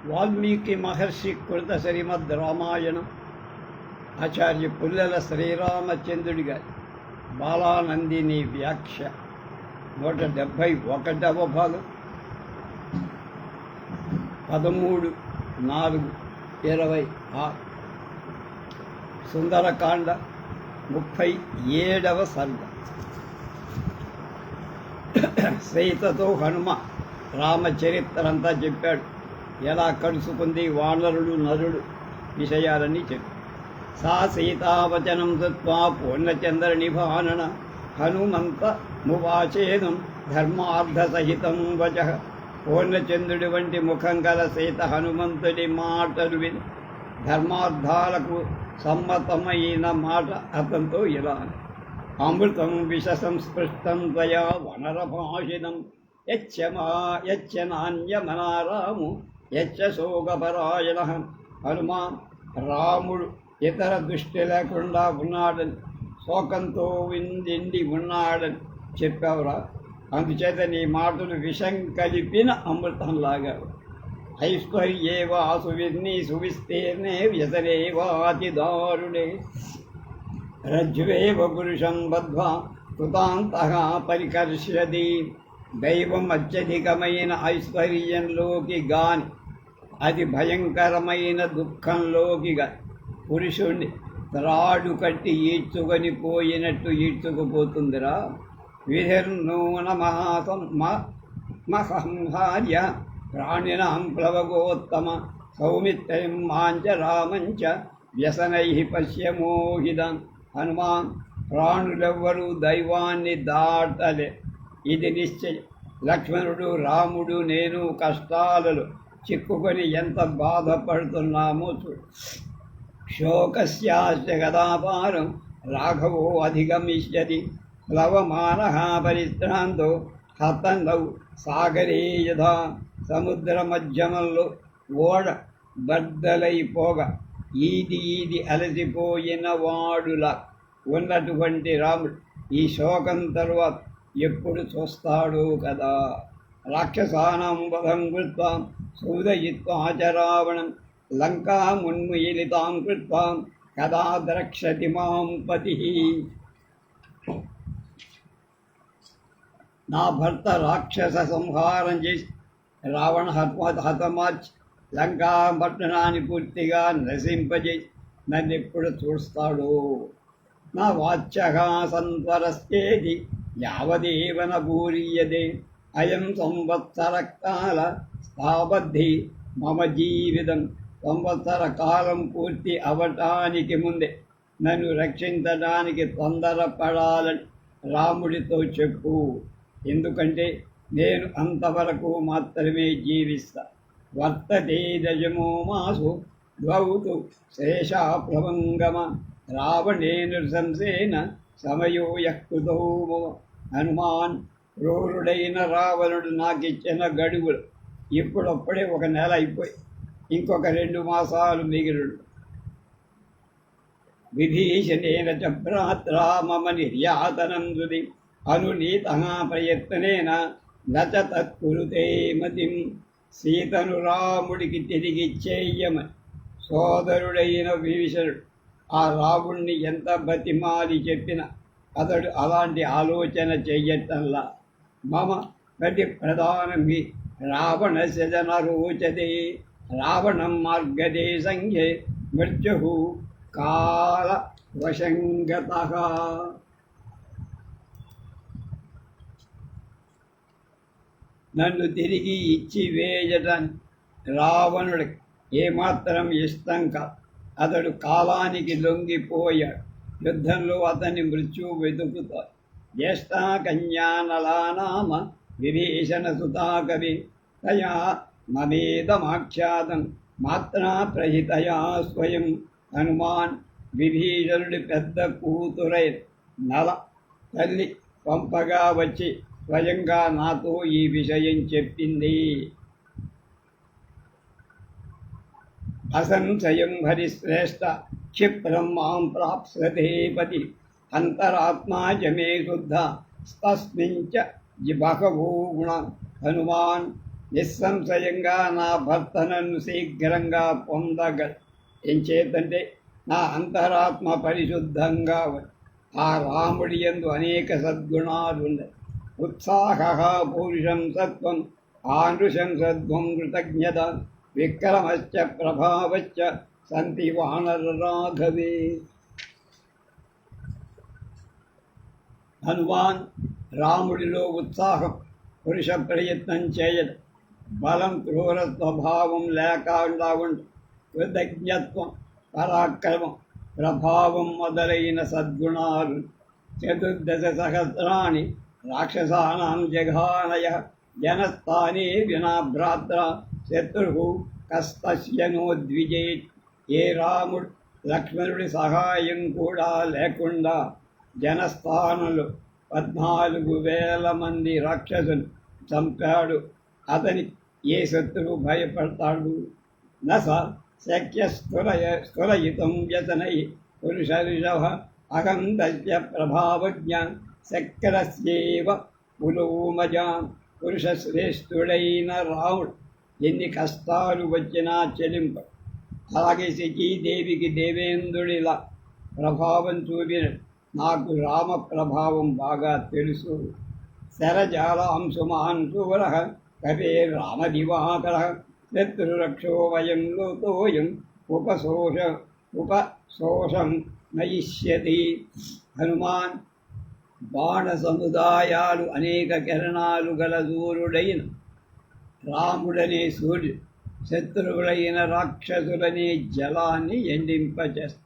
వాల్మీకి మహర్షి కృత శ్రీమద్ రామాయణం ఆచార్య పుల్లెల శ్రీరామచంద్రుడి గారి బాలానందిని వ్యాఖ్య 171వ భాగం 13/4/26 సుందరకాండ 37వ సర్గ. సీతతో హనుమ రామచరిత్రంతా చెప్పాడు. ఎలా కలుసుకుంది వానరుడు నరుడు విషయాలన్నీ చెప్పి సా సీతావచనం దత్వా పూర్ణచంద్ర నిభానన హనుమంత మువాచేదం ధర్మార్థసహితం వచ. పూర్ణచంద్రుడి వంటి ముఖం గల సీత హనుమంతుడి మాటలు విని ధర్మార్థాలకు సమ్మతమైన మాట అతనితో ఇలా: అమృతం విష సంస్పృష్టం త్వయా వనరభాషితం యచ్చనాన్యమనారాము యచ్చ శోకపరాయణ. హనుమా, రాముడు ఇతర దృష్టి లేకుండా ఉన్నాడని, శోకంతో నిండి ఉన్నాడని చెప్పావురా. అందుచేత నీ మాటలు విషం కలిపిన అమృతంలాగా. ఐశ్వర్యేవా సువిర్ని సువిస్తీర్ణే వ్యసనేవాతి దారుణే రజ్వేవ పురుషం బద్ధ్వా కృతాంతః పరికర్షతి. దైవం అత్యధికమైన ఐశ్వర్యంలోకి గాని అది భయంకరమైన దుఃఖంలోకి పురుషుణ్ణి త్రాడు కట్టి ఈడ్చుకొని పోయినట్టు ఈడ్చుకుపోతుందిరా. విధిర్నూన మహంహార్య ప్రాణినాం ప్లవగోత్తమ సౌమిత్రం మాంచ రామంచ వ్యసనై పశ్యమోహిదం. హనుమాన్, ప్రాణులెవ్వరూ దైవాన్ని దాటలే, ఇది నిశ్చయం. లక్ష్మణుడు, రాముడు, నేను కష్టాలలో చిక్కుకొని ఎంత బాధపడుతున్నామో చూడు. శోకస్యాస్య గదాపారం రాఘవో అధిగమిష్యతి. ప్లవమానః పరిశ్రాంతో హతన్నౌ సాగరే యథా. సముద్ర మధ్యమంలో ఓడ బద్దలైపోగా ఈది అలసిపోయిన వాడులా ఉన్నటువంటి రాముడు ఈ శోకం తరువాత ఎప్పుడు చూస్తాడు కదా. రాక్షసానాం వధం కృత్వా సూదయిత్వా చ రావణం లంకామున్మీలితాం కృత్వా కదా ద్రక్షతి మాం పతిః. నా భర్త రాక్షస సంహారం చేసి రావణ హతమార్చి లంకా పట్టణాన్ని పూర్తిగా నశింపజేసి నన్ను ఎప్పుడు చూస్తాడు. నా వాచ్యః సంత్వరస్యేది యావదేవ న భూరియతే. అయం సంవత్సరకాల స్థాబద్ధి మమ జీవితం. సంవత్సర కాలం పూర్తి అవటానికి ముందే నన్ను రక్షించడానికి తొందరపడాలని రాముడితో చెప్పు. ఎందుకంటే నేను అంతవరకు మాత్రమే జీవిస్తా. వర్తతే దశమో మాసు ద్వౌతు శేషా ప్లవంగమ రావణేన సంసేన సమయో యఃకృతో. హనుమాన్, క్రూరుడైన రావణుడు నాకిచ్చిన గడువులు ఇప్పుడప్పుడే 1 నెల అయిపోయి ఇంకొక 2 మాసాలు మిగిలిడు. విభీషణేన చ భ్రాత్రా మమ నిర్యాతనం హృది అనునీతః ప్రయత్నేన నచ తత్కురుతే మతిం. సీతను రాముడికి తిరిగిచ్చేయమని సోదరుడైన విభీషణుడు ఆ రాముణ్ణి ఎంత బతిమాలి చెప్పినా అతడు అలాంటి ఆలోచన చెయ్యటంలా. మమ ప్రతి ప్రధానం రావణస్య జన రోచతే. రావణం మార్గదే సంఖ్యే మృత్యు కాల వశంగతః. నన్ను తిరిగి ఇచ్చి వేయటానికి రావణుడికి ఏమాత్రం ఇష్టం కాదు. అతడు కాలానికి లొంగిపోయాడు. యుద్ధంలో అతని మృత్యువు వెతుకుతాడు. జ్యేష్ఠా కన్యానలానామ విభీషణ సుతా కవి తయా మమేదమాఖ్యాతం మాత్రా ప్రహితయా స్వయం. హనుమాన్, విభీషణుడి పెద్ద కూతురై నల తల్లి పంపగా వచ్చి స్వయంగా నాతో ఈ విషయం చెప్పింది. అసంశయం హరిశ్రేష్ఠ క్షిప్రం మాం ప్రాప్స్యతే పతి. అంతరాత్మా చ మే శుద్ధ తస్మించ బహవో గుణ. హనుమాన్, నిస్సంశయంగా నా భర్త నన్ను శీఘ్రంగా పొందగ ఎంచేతంటే నా అంతరాత్మ పరిశుద్ధంగా ఉంది. ఆ రాముడి యందు అనేక సద్గుణాలున్నాయి. ఉత్సాహ పౌరుషం సత్వం, ఆనృషం సద్వం, కృతజ్ఞత, విక్రమశ్చ ప్రభావశ్చ సంతి వానర రాఘవే. హనుమాన్ రాముడిలో ఉత్సాహం, పురుష ప్రయత్నం చేయడం, బలం, క్రూర స్వభావం లేకుండా ఉండ, కృతజ్ఞత్వం, పరాక్రమం, ప్రభావం మొదలైన సద్గుణాలు. 14 సహస్రాణి రాక్షసానాం జఘానయ జనస్థానే వినా భ్రాత్ర శత్రు కస్తస్య నో ద్విజేత్. ఏ రాముడు లక్ష్మణుడి సహాయం కూడా లేకుండా జనస్థానంలో 14,000 మంది రాక్షసులు చంపాడు. అతని ఏ శత్రువు భయపడతాడు? నస శక్య స్థురయితం వ్యసనై పురుషర్షభ అహం దస్య ప్రభావజ్ఞ శక్రస్యేవ పులోమజాం. పురుషశ్రేష్ఠుడైన రాముడు ఎన్ని కష్టాలు వచ్చినా చెలింప. అలాగే శచీదేవికి దేవేంద్రుడిలా ప్రభావం చూపిన నాకు రామ ప్రభావం బాగా తెలుసు. శరజాలాంశుమాన్ శూర కవే రామదివాకర శత్రురక్షో వయం లోతోయం ఉపశోషం నయిష్యతి. హనుమాన్ బాణ సముదాయాలు అనేక కిరణాలు గల సూర్యుడైన రాముడనే సూర్యుడు శత్రువులైన రాక్షసులనే జలాన్ని ఎండింపచేస్తాడు.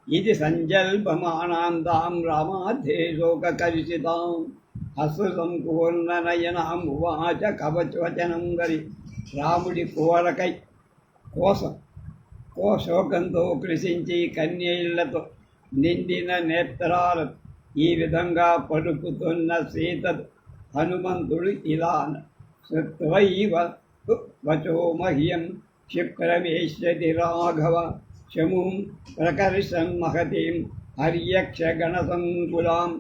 ఇది సంజల్పమానాంతాం రామాధే శోకకలుషితాం అశ్రు సంపూర్ణనయనాం ఉవాచ కవచవచనం గరి. రాముడి కోరకై శోకంతో కృషించి కన్నీళ్లతో నిండిన నేత్రాలు ఈ విధంగా పలుకుతున్న సీతను హనుమంతుడు ఇలా శృత్వైవ వచో మహ్యం క్షిప్రమేష్యతి రాఘవ శముం ప్రకర్షన్ మహతీం హర్యక్షగణసంకులాం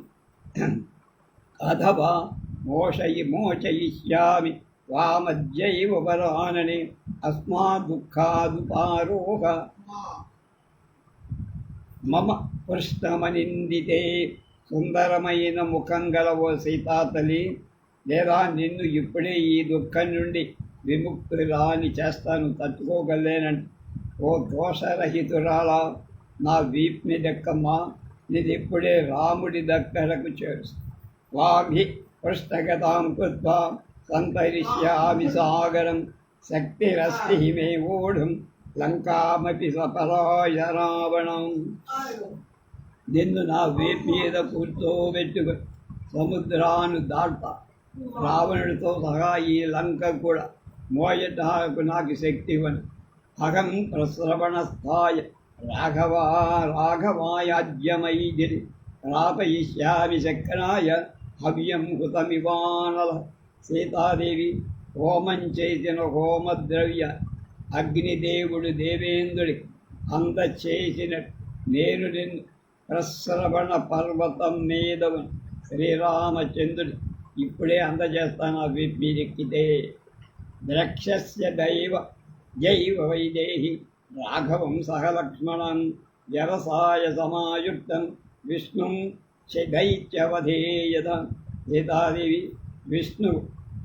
అథవా మోచయిష్యామి వామజ్జైవ పరాననే అస్మాదుఃఖాదుపారోహ మమ పృష్ఠమనిందితే. సుందరమైన ముఖం గల ఓ సీతాతలి, లేదా నిన్ను ఇప్పుడే ఈ దుఃఖం నుండి విముక్తురాని చేస్తాను, తట్టుకోగలేనంట. ఓ దోషరహితురాలా, నా వీప్ని దక్కమ్మా, నిదిప్పుడే రాముడి దగ్గరకు చేరుస్తా. వాభి పృష్ఠగతాం కృత్వా సంతరిష్యామి సాగరం శక్తిరస్తి మే ఓఢుం లంకామపి సపరాయ రావణం. నిన్ను నా వీపు మీద కూర్చోబెట్టుకుని సముద్రాన్ని దాటా. రావణుడితో సహా ఈ లంక కూడా మోయటానికి నాకు శక్తి ఇవ్వను. అహం ప్రశ్రవణస్థాయ రాఘవాయాజ్యమైదిరి రాపయిష్యామి శక్రాయ హవ్యం హుతమివానల. సీతాదేవి హోమం చేసిన హోమద్రవ్య అగ్నిదేవుడు దేవేంద్రుడికి అందచేసిన నేను నిన్ను ప్రశ్రవణ పర్వతం మీదవని శ్రీరామచంద్రుడు ఇప్పుడే అందజేస్తాను. అవి మీరెక్కితే ద్రక్షస్య జైవ వైదేహి రాఘవం సహ లక్ష్మణం వ్యవసాయ సమాయుక్తం విష్ణుం దైత్యవధేయత. సీతాదేవి విష్ణువు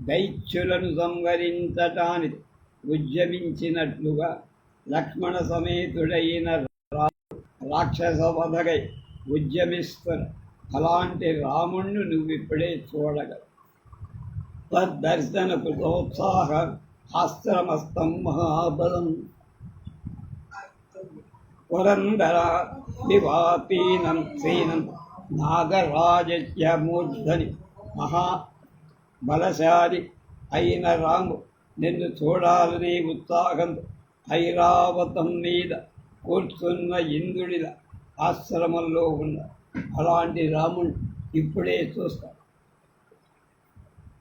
దైత్యులను సంహరించటానికి ఉద్యమించినట్లుగా లక్ష్మణ సమేతుడైన రాక్షస వధగై ఉద్యమిస్తున్న అలాంటి రాముణ్ణి నువ్విప్పుడే చూడగలవు. తద్దర్శన కృతోత్సాహ ఆశ్రమస్థం మహాబలం పురందర వివాపీనం శ్రీనం నాగరాజస్య మూర్ధని. మహాబలశాలి అయిన రాము నిన్ను చూడాలని ఉత్సాహంతో ఐరావతం మీద కూర్చున్న ఇంద్రుడిల ఆశ్రమంలో ఉన్న అలాంటి రాముడు ఇప్పుడే చూస్తాడు.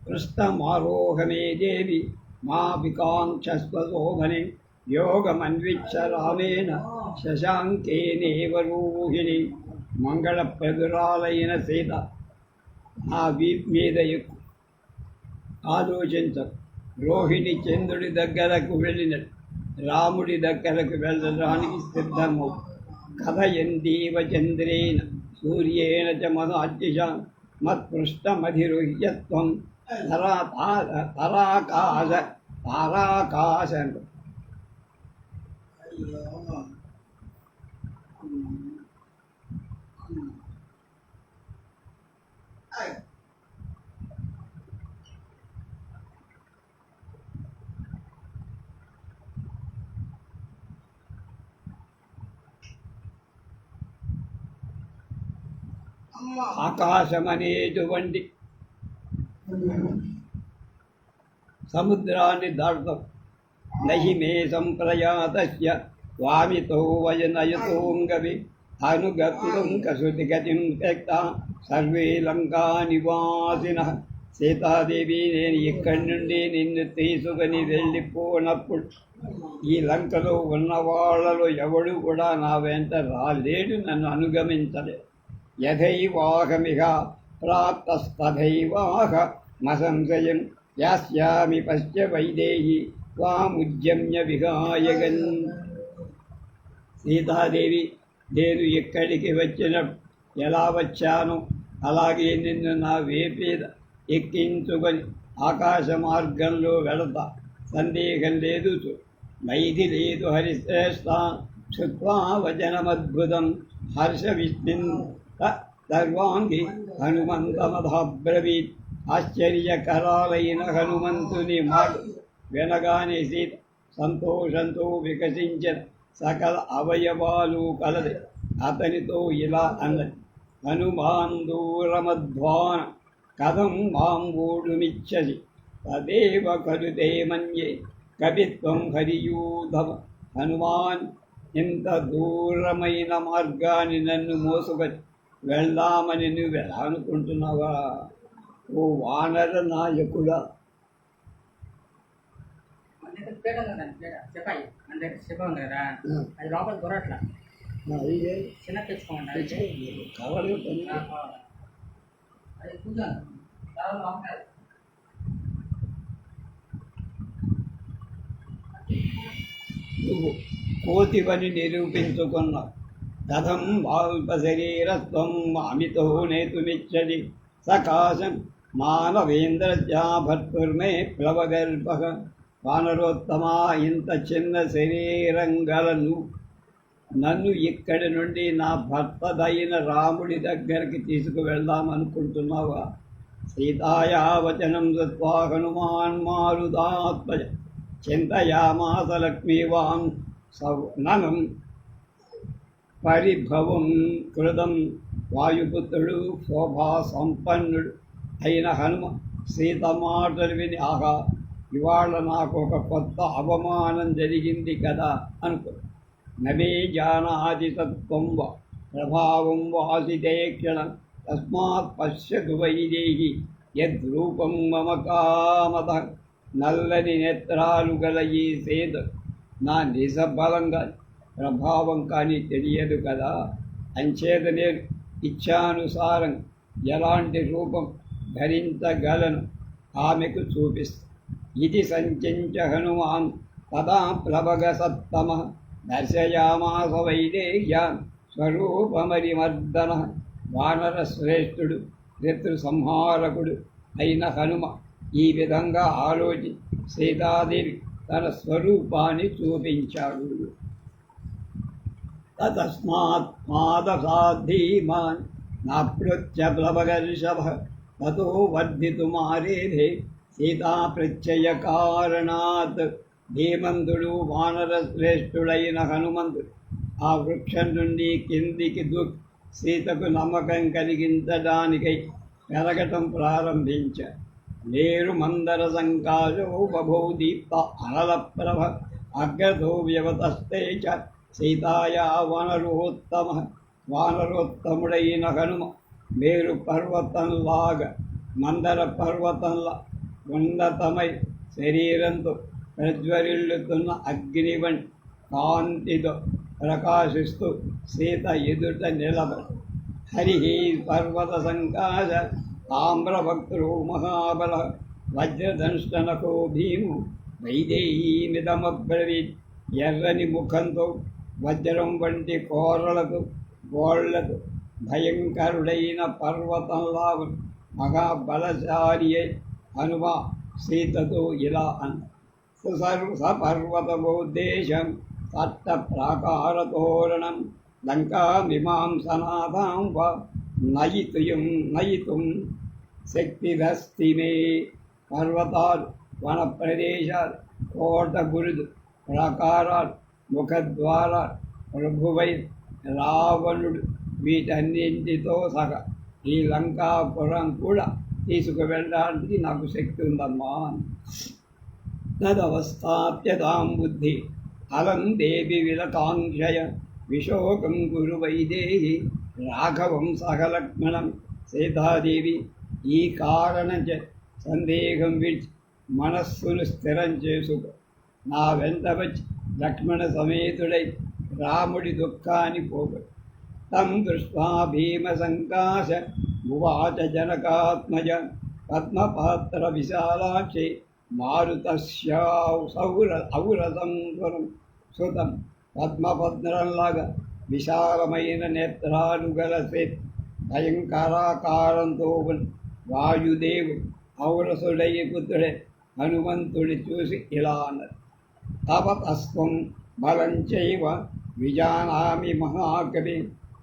కృష్ణమారోహమే దేవి మా వికాంక్షస్వశోభనే యోగమన్విచ్చ రామేణ శశాంకేనేవ రూహిణి. మంగళప్రదురాలైన సీత నా వీప్ మీద ఎక్కువ ఆలోచించ. రోహిణి చంద్రుడి దగ్గరకు వెళ్ళినట్టు రాముడి దగ్గరకు వెళ్ళడానికి సిద్ధము. కథయందీవ చంద్రేణ సూర్యేణ చ మదాద్యశ మత్పృష్టమధిరుహ్యత్వం తరాకాశ తారాకాశ. ఆకాశం అనేటువంటి సముద్రాన్ని దాటుతాం. నహి మే సంప్రయాతస్య వామితో వయనయతోంగవి అనుగతుం కసుతి గతిం త్యక్తా సర్వే లంకా నివాసినః. సీతాదేవి, నేను ఇక్కడి నుండి నిన్ను తీసుకుని వెళ్ళిపోనప్పుడు ఈ లంకలో ఉన్న వాళ్ళలో ఎవడు కూడా నా వెంట రాలేడు, నన్ను అనుగమించలేదు. యథైవాహమిహ ప్రాప్తస్తథైవాహ మసంశయం యాస్యామి పశ్య వైదేహి త్వాముద్యమ్య విహాయగన్. సీతాదేవి, నేను ఇక్కడికి వచ్చిన ఎలా వచ్చానో అలాగే నిన్ను నా వేపేద ఎక్కించుకొని ఆకాశ మార్గంలో వెళతా, సందేహం లేదు. మైథి లేదు హరిశ్రేష్ఠ శ్రుత్వా వచనమద్భుతం హర్ష విస్మిన్ సర్వాంగి హనుమంతమధాబ్రవీత్. ఆశ్చర్యకరాలైన హనుమంతుని మాట వినగానే సీత సంతోషంతో వికసించిన సకల అవయవాలు కలది. అతనితో ఇలా అన్నది, హనుమాన్ దూరమధ్వాన కథం మాంబూడుమిచ్చసి తదేవ కరుతే మన్యే కవిత్వం హరియూధవ. హనుమాన్, ఇంత దూరమైన మార్గాన్ని నన్ను మోసుకొని వెళ్దామని నువ్వు ఎలా అనుకుంటున్నావా? ఓ వానర నాయకుడా! అది లోపల దొరట్లా చిన్న తెచ్చుకోండి. కవర్ నువ్వు కోతివని నిరూపించుకున్నావు. కథం వాల్ప శరీరస్వం మామితో నేతుమిచ్చది సకాశం మానవేంద్రజా భర్తుర్మే ప్లవగర్భ. వానరోత్తమా, ఇంత చిన్న శరీరం గలను నన్ను ఇక్కడి నుండి నా భర్తదైన రాముడి దగ్గరికి తీసుకువెళ్దామనుకుంటున్నావా? సీతాయా వచనం దత్వా హనుమాన్ మారుదాత్మజ చింతయామాస లక్ష్మీవాం సవనం పరిభవం కృతం. వాయుపుత్రుడు శోభా సంపన్నుడు అయిన హనుమ సీత మాటలు విని, ఆహా, ఇవాళ నాకు ఒక కొత్త అవమానం జరిగింది కదా అనుకో. నమే జానాతి తత్వం వా ప్రభావం వాసితే క్షణం తస్మాత్ పశ్యతు వైదేహి యద్రూపం మమ కామత. నల్లని నేత్రాలు గల ఈ సీత నా నిజబలంగా ప్రభావం కానీ తెలియదు కదా. అంచేత నేను ఇచ్ఛానుసారం ఎలాంటి రూపం ధరించగలను ఆమెకు చూపిస్తా. ఇది సంచించ హనుమాన్ తదా ప్లవగ సత్తమ దర్శయామాస వైదేహ్యాన్ స్వరూపమరిమర్దన. వానర శ్రేష్ఠుడు శత్రు సంహారకుడు అయిన హనుమ ఈ విధంగా ఆలోచి సీతాదేవి తన స్వరూపాన్ని చూపించాడు. తస్మాత్ పాదసాధీమాన్ నాప్లుత్య ప్లవగర్షభ తతో వర్ధితుమారేధే సీతా ప్రత్యయ కారణాత్. ధీమంతుడు వానర శ్రేష్ఠుడైన హనుమంతుడు ఆ వృక్షం నుండి కిందికి దూకి సీతకు నమ్మకం కలిగించడానికై పెరగటం ప్రారంభించాడు. నేరు మందర సంకాశో బభౌ దీప్త అనలప్రభ అగ్రతో వ్యవతస్తే చ సీతాయా వానరోత్తమ. వానరోత్తముడైన హనుమ మేరు పర్వతంలాగా మందర పర్వతంలా ఉన్నతమై శరీరంతో ప్రజ్వరిల్లుతున్న అగ్ని వంటి కాంతితో ప్రకాశిస్తూ సీత ఎదుట నిలబడి, హరి పర్వత సంకాశ తామ్రభక్తుడు మహాబల వజ్రదంష్టనకో భీము వైదేహీమిదమబ్రవీత్. ఎర్రని ముఖంతో వజ్రం వంటి కోరలకు గోళ్లకు భయంకరుడైన పర్వతంలా మహాబలశాలి హనుమ సీతతో ఇలా అన్న: సపర్వతమోద్దేశం తట్ట ప్రాకారతోరణం లంకామిమాంసనాథాం వా నయితుం శక్తిదస్తి మే. పర్వతాలు, వన ప్రదేశాలు, కోట బురుదు, ప్రాకారాలు, ముఖద్వారాలు, ప్రభువై రావణుడు వీటన్నింటితో సహా ఈ లంకాపురం కూడా తీసుకువెళ్ళడానికి నాకు శక్తి ఉందమ్మా. తదవస్థాప్యతాం బుద్ధి అలం దేవి విలకాంక్షయ విశోకం గురు వైదేహి రాఘవం సహలక్ష్మణం. సీతాదేవి ఈ కారణం సందేహం విడిచి మనస్సును స్థిరం చేసుకో. నా వెంట వచ్చి లక్ష్మణ సమేతుడై రాముడి దుఃఖాన్ని పోగొట్టు. తం దృష్ట్వా భీమసంకాశ ఉవాచ జనకాత్మజ పద్మపాత్ర విశాలాక్షి మారుతస్యౌరసం సుతం. పద్మపద్రంలాగా విశాలమైన నేత్రాలు గల భయంకరాకారంతో వాయుదేవుడు ఔరసుడయ్య పుత్రుడే హనుమంతుడి చూసి ఇలా అన్నది: తపతస్వం బలం చైవ విజానామి మహాకవి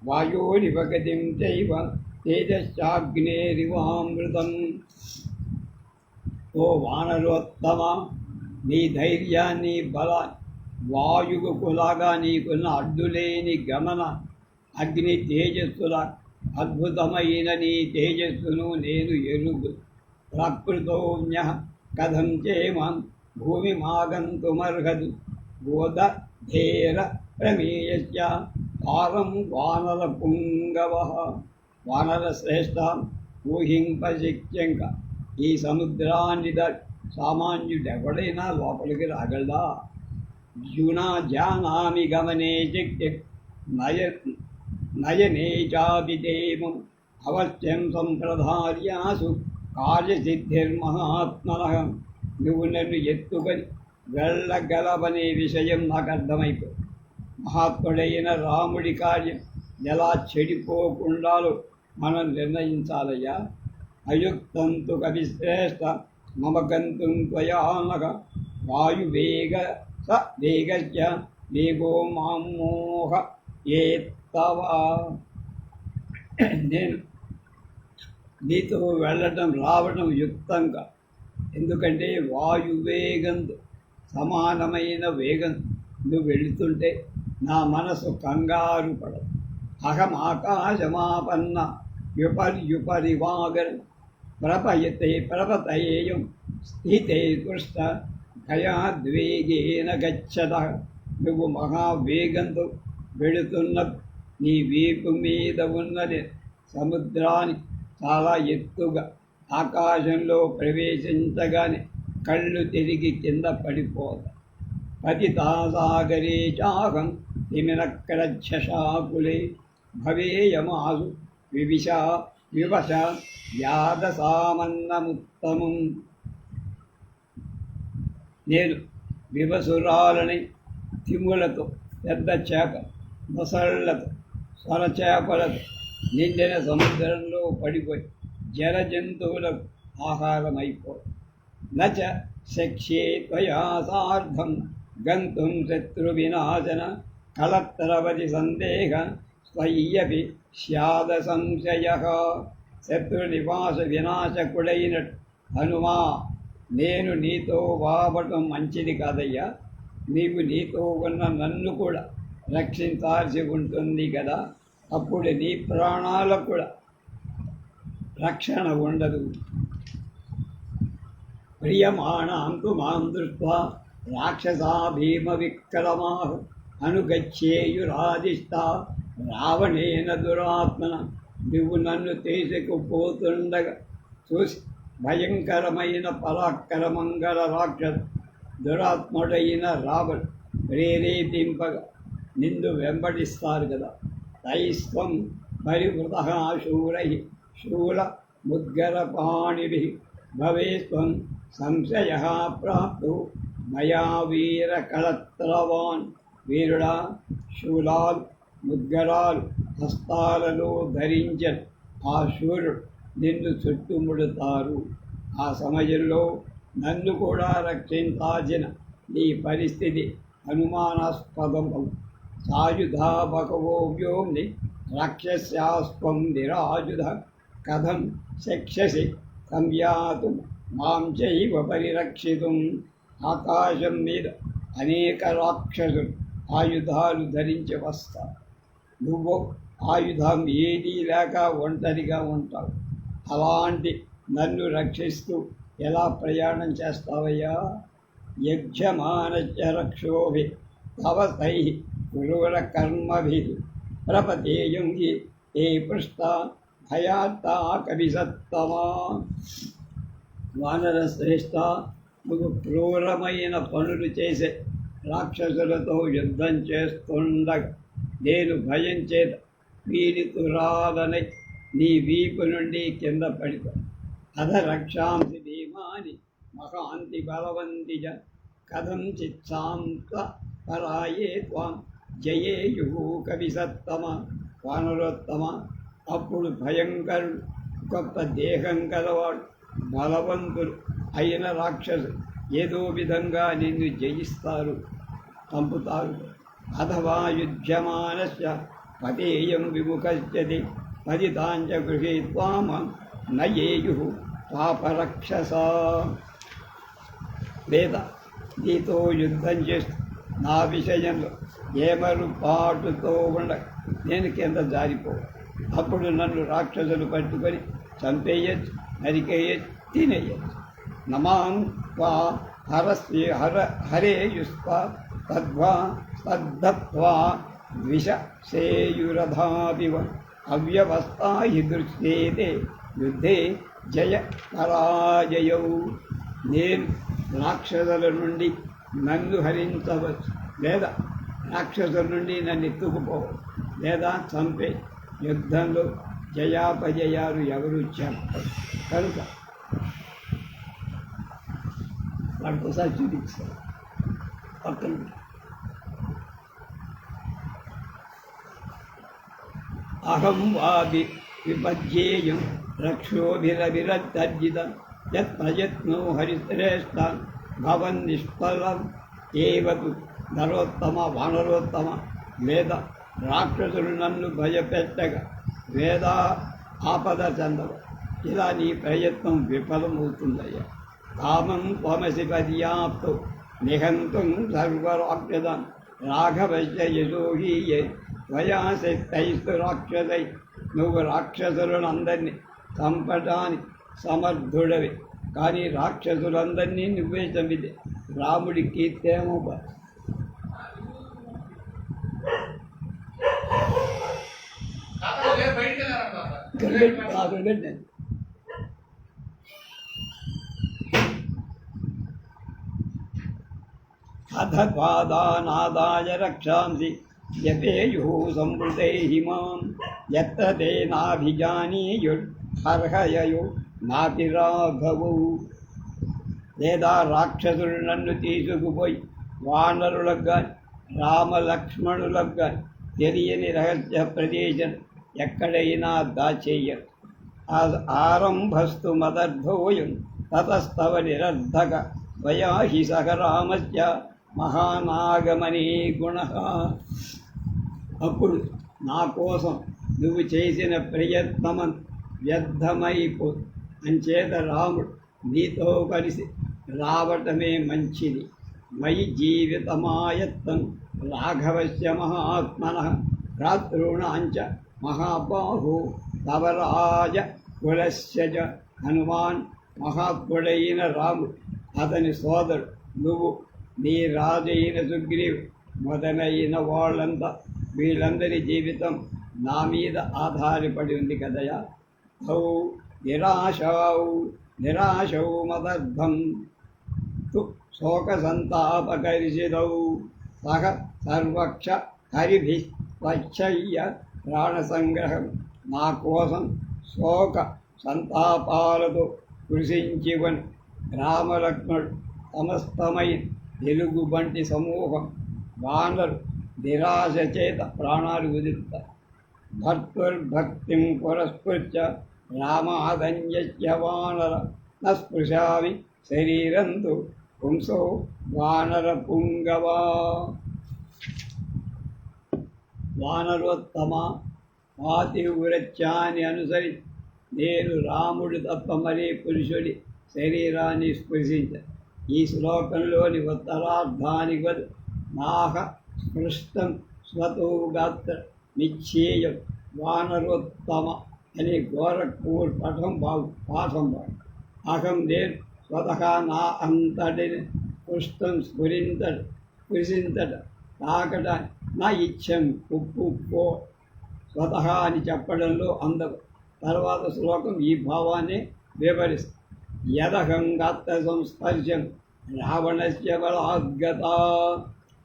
వాయోరివగతిం చైవ తేజశ్చాగ్నేరివామృతం. ఓ వానరోత్తమ, నీ ధైర్యాన్ని బలాన్ని, వాయువుకులాగా నీకున్న అడ్డులేని గమన అగ్ని తేజస్సుల అద్భుతమైన నీ తేజస్సును నేను ఎరుగు. ప్రకృతోన్య కథం చేమాం భూమిమాగంతుమర్హదు గోదధేర ప్రమేయస్య కారం వానర పుంగవ. వానర శ్రేష్ఠ, ఊహింపశక్యంక ఈ సముద్రాన్ని సామాన్యుడెవడైనా లోపలికి రాగలదా? యునా జానామి గమనే శక్తి నయనే చాపిదేమం అవశ్యం సంప్రదార్యాసు కార్యసిద్ధిర్మహాత్మన. నువ్వు నన్ను ఎత్తుకొని వెళ్ళగలవనే విషయం నాకు అర్థమైపో. మహాత్ముడైన రాముడి కార్యం ఎలా చెడిపోకుండాలో మనం నిర్ణయించాలయ్యా. అయుక్తంతు కవిశ్రేష్ఠ మమ గంతుం త్వయానక వాయువేగ స వేగస్య వేగో మామోహ ఏత్తవా. నేను నీతో వెళ్ళటం రావటం యుక్తంగా, ఎందుకంటే వాయువేగంతో సమానమైన వేగం నువ్వు వెళుతుంటే నా మనసు కంగారు పడదు. అహం ఆకాశమాపన్న యుపర్యుపరివాగర్ ప్రపతయేయం స్థితే కృష్ణ భయాద్వేగేన గచ్చద. నువ్వు మహావేగంతో వెళుతున్న నీ వీపు మీద ఉన్నది సముద్రానికి చాలా ఎత్తుగా. ఆకాశంలో ప్రవేశించగానే కళ్ళు తిరిగి కింద పడిపోతాయి. పతితాసాగరే చాహం తిమిరక్రక్షశాకులే భవేయమాసు వివశ యాదసామన్నముత్తమం. నేను వివసురాలని తిములతో, పెద్ద చేప మొసళ్లతో, స్వరచేపలతో నిండిన సముద్రంలో పడిపోయి జల జంతువులకు ఆహారమైపో. నచ శక్ష్యే త్వయా సార్ధం గంతుం శత్రువినాశన కలత్రవతి సందేహ స్వయ్యపి స్యాద సంశయ. శత్రునివాస వినాశకుడైన హనుమా, నేను నీతో వాపటం మంచిది కాదయ్యా. నీవు నీతో ఉన్న నన్ను కూడా రక్షించాల్సి ఉంటుంది కదా. అప్పుడు నీ ప్రాణాలకు కూడా రక్షణ ఉండదు. ప్రియమాణాంతు మాం దృష్ట్వా రాక్షసా భీమ విక్రమా అనుగచ్చేయురాదిష్టా రావణేన దురాత్మన. నువ్వు నన్ను తీసుకుపోతుండగా చూసి భయంకరమైన పరాక్రమంగల రాక్షస దురాత్ముడైన రావణుడు ప్రేరేపింపగా నిన్ను వెంబడిస్తారు కదా. తైస్వం పరివృత శూరై శూల ముద్గరపాణిభి భవేస్వం సంశయ ప్రాప్తు మయా వీరకళత్రవాన్. వీరుడా, శూలాలు ముద్గరాలు హస్తాలలో ధరించిన ఆ శూరుడు నిన్ను చుట్టుముడుతారు. ఆ సమయంలో నన్ను కూడా రక్షించాల్సిన నీ పరిస్థితి అనుమానాస్పదము. సాయుధాపకవో వ్యోమ్ని రాక్షస్యాస్త్వం నిరాయుధ. కథం శక్ష్యసి సంయాతుం మాం చైవ పరిరక్షితుం. ఆకాశం మీద అనేక రాక్షసులు ఆయుధాలు ధరించి వస్తారు. నువ్వు ఆయుధం ఏదీ లేక ఒంటరిగా ఉంటావు. అలాంటి నన్ను రక్షిస్తూ ఎలా ప్రయాణం చేస్తావయ్యా? యజ్ఞమానశ్చ రక్షోభి తవ తై క్రూర కర్మభి ప్రపతేయం హి ఏ పృష్ట భయాత్తా కవిసత్తమా. వానర శ్రేష్ఠ, నువ్వు క్రూరమైన పనులు చేసే రాక్షసులతో యుద్ధం చేస్తుండగా నేను భయం చేత పీడితురాలనై నీ వీపు నుండి కింద పడిపో. అధ రక్షాంసి భీమాని మహాంతి బలవంతిజ. కథం చిత్సాంత పరాయే త్వాం జయేయు కవిసత్తమ. వానరోత్తమ, అప్పుడు భయంకరుడు, గొప్ప దేహం గలవాడు, బలవంతుడు అయిన రాక్షసు ఏదో విధంగా నిన్ను జయిస్తారు, చంపుతారు. అథవా యుధ్యమానస్య పతేయం విముఖశ్చతి పతితాంచ గృహీత్వా మాం నయేయు పాపరక్షసా. లేదా నీతో యుద్ధం చేస్తూ నా విషయంలో ఏమరుపాటుతో ఉండ నేను కింద జారిపో. అప్పుడు నన్ను రాక్షసులు పట్టుకొని చంపేయచ్చు, నరికేయచ్చు, తినేయచ్చు. నమాం త్వా హరస్య హరేయుస్తా తద్వా తద్దత్వా ద్విష సేయురధాపివ. అవ్యవస్థా హి దృశ్యేతే యుద్ధే జయ పరాజయౌ. నేను రాక్షసుల నుండి నన్ను హరించవచ్చు, లేదా రాక్షసుల నుండి నన్ను ఎత్తుకుపోవచ్చు, లేదా చంపే. యుద్ధంలో జయాపజయాలు ఎవరు చెప్పరు. కనుక వాటికోసారి చూపిస్తారు పక్కన. అహం వాపి విపద్యేయం రక్షోభిరవిరద్దర్జితం యత్నయత్నో హరిశ్రేష్ఠ భవన్ నిష్ఫలం ఏవతు. నరోత్తమ, వానరోత్తమ, లేదా రాక్షసులు నన్ను భయపెట్టగా వేదా ఆపద చెందవు. ఇలా నీ ప్రయత్నం విఫలమవుతుందయ్యా. కామం త్వమసి పర్యాప్తు నిహంతుం సర్వరాక్షసం రాఘవస్య యశోహీయే త్వయా శక్తైస్తు రాక్షసై. నువ్వు రాక్షసులను అందరినీ చంపడానికి సమర్థుడవి, కానీ రాక్షసులందరినీ నువ్వే చంపితే రాముడి కీర్తేమో. అధపాదానాదాయ రక్షాంసి యతేయుః సంవృతైః మాం యత్ర తే నాభిజానీయుర్హర్హయయో నాతి రాఘవౌ. లేదా రాక్షసులు నన్ను తీసుకుపోయి వానరులకు కానీ రామలక్ష్మణులకు కానీ తెలియని రహస్య ప్రదేశం ఎక్కడైనా దాచేయరు. ఆరంభస్తు మదర్ధోయం తతస్తవ నిరర్ధక వయా హి సహ రామస్య మహానాగమనీ గుణ. అప్పుడు నా కోసం నువ్వు చేసిన ప్రయత్నం వ్యర్థమైపో. అంచేత రాముడు నీతో కలిసి రావటమే మంచిది. మయి జీవితమాయత్తం రాఘవస్య మహాత్మనః భ్రాతॄణాంచ మహాబాహో తవ రాజ కులస్య చ. హనుమాన్ మహాత్ముడైన రాముడు, అతని సోదరుడు నువ్వు, నీ రాజైన సుగ్రీవు మొదలైన వాళ్ళంతా, వీళ్ళందరి జీవితం నా మీద ఆధారపడి ఉంది కదయా. ఔ నిరాశౌ మదర్థం తు శోక సంతాపకరిషిదౌ సహ సర్వక్ష హరిభి స్వచ్ఛయ్య ప్రాణసంగ్రహం. నా కోసం శోక సంతాపాలతో కృషించివని రామలక్ష్మణుడు సమస్తమై వెలుగుబంటి సమూహం వానరు నిరాశ చేత ప్రాణాలు వదులుతారు. భర్తుర్భక్తిం పురస్కృత్య రామాదన్యస్య వానర న స్పృశామి శరీరంతు పుంసో వానర పుంగవా. వానరోత్తమ పాతివ్రత్యాన్ని అనుసరి నేను రాముడు తప్ప మరే పురుషుడి శరీరాన్ని స్పృశించ. ఈ శ్లోకంలోని ఉత్తరార్ధానికి బదులు నాహ స్పృష్టం స్వతోగాత్ర నిశ్చేయం వానరోత్తమ అనే గోరఖ్పూర్ పాఠం బాగు. అహం నేను స్వతహా నా అంతటిని స్పృష్టం స్పృశించట తాకట నా ఇచ్చం ఉప్పు స్వతహా అని చెప్పడంలో అందరు. తర్వాత శ్లోకం ఈ భావాన్ని వివరిస్తుంది. యదహం గాత్ర సంస్పర్శం రావణస్య బలాద్గత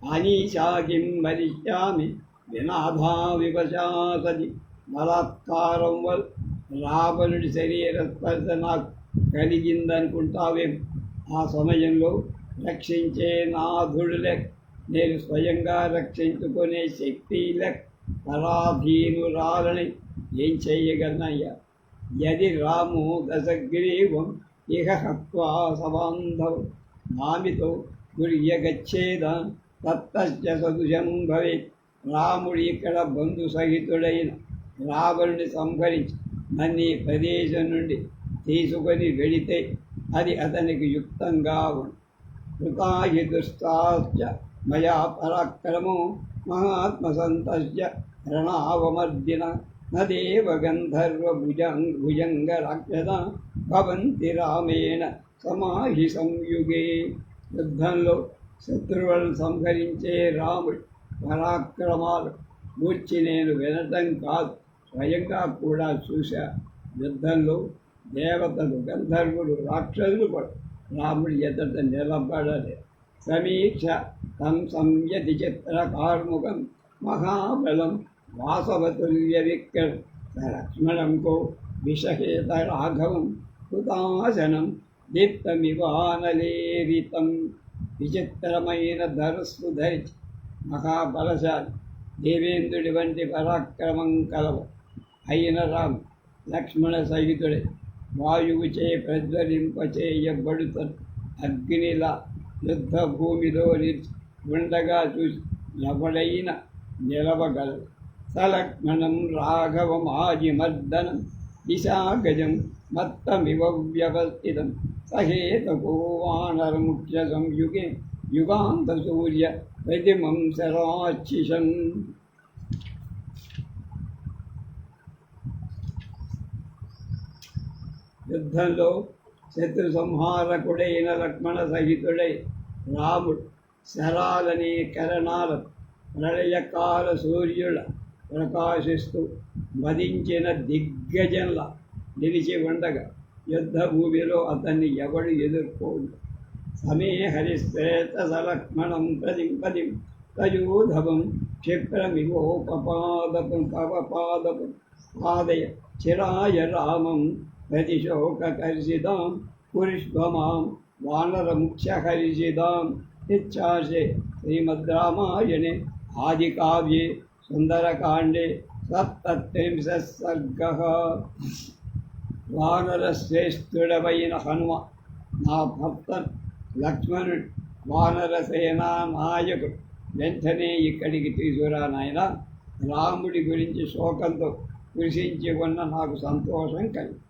అనీశా కిం వరిష్యామి వినాథా వివశాసతి. బలాత్కారం వల్ల రావణుడి శరీర స్పర్శ నాకు కలిగిందనుకుంటావేం? ఆ సమయంలో రక్షించే నాథుడు లెక్, నేను స్వయంగా రక్షించుకునే శక్తి లెక్ పరాధీనురాలని ఏం చెయ్యగలనయ్యా? యది రాము దశగ్రీవం ఇహ హత్వా సబాంధవం మామితో గుర్యగచ్చేద తత్తస్య సదృశం భవేత్. రాముడు ఇక్కడ బంధు సహితుడైన రావణుని సంహరించి నన్ను ఈ ప్రదేశం నుండి తీసుకొని వెళితే అది అతనికి యుక్తంగా ఉంది. కృతాహి దుష్టాశ్చ మయా పరాక్రమో మహాత్మసంతస్య రణావమర్దిన నదేవ గంధర్వ భుజంగ రాక్షస భవంతి రామేణ సమాహి సంయుగే. యుద్ధంలో శత్రువులను సంహరించే రాముడి పరాక్రమాలు గూర్చి నేను వినటం కాదు, స్వయంగా కూడా చూశా. యుద్ధంలో దేవతలు, గంధర్వులు, రాక్షసులు కూడా రాముడి ఎదుట నిలబడలే. సమీక్ష తం సంయతి చిత్రకార్ముకం మహాబలం వాసవతుల్య విక్రం లక్ష్మణం కో విషహేత రాఘవం కృతాసనం దీప్తమివానలేరితం. విచిత్రమైన ధరస్సు ధరించి మహాబలశాలి దేవేంద్రుడి వంటి పరాక్రమం కలవ అయిన రాము లక్ష్మణ సహితుడే వాయువుచే ప్రజ్వలింపచేయబడుతను అగ్నిలా యుద్ధ భూమిలో నిలిచి ఉండగా చూసి ఎవడైనా నిలవగలడు. సలక్ష్మణం రాఘవమాజిమర్దనం దిశాగజం మత్తమివ వ్యవస్థితం సహేతకో వానరముఖ్య సంయుగే యుగాంత సూర్య ప్రతిమం శరాచిషం. యుద్ధంలో శత్రు సంహారకుడైన లక్ష్మణ సహితుడై రాముడు శరాలనే కిరణాల ప్రళయకాల సూర్యుల ప్రకాశిస్తూ వధించిన దిగ్గజంలా నిలిచి ఉండగా యుద్ధ భూమిలో అతన్ని ఎవడు ఎదుర్కోడు. సమే హరిశ్రేత సలక్ష్మణం పదిం పదిం తయూధవం క్షిప్రమివోపపాదపం పవపాదపం పాదయ చిరాయ రామం ప్రతిశోకర్షితాం పురుష్భమాం వానరముఖ్యహర్షితాం. ఇచ్ఛాసే శ్రీమద్ రామాయణే ఆదికావ్యే సుందరకాండే 37 సర్గః. వానరశ్రేష్ఠుడవైన హనుమ నా భర్త లక్ష్మణుడు వానరసేనా నాయకుడు వెంటనే ఇక్కడికి తీసుకురా నాయన. రాముడి గురించి శోకంతో కృషించి ఉన్న నాకు సంతోషం కలిగి.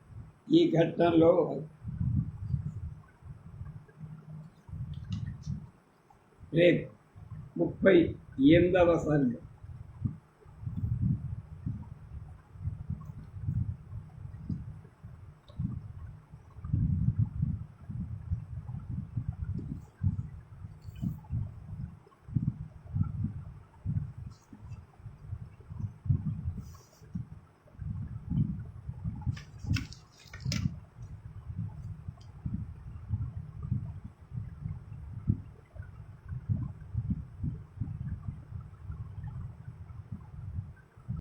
ఈ ఘట్టంలో రేపు 38వ సర్గ.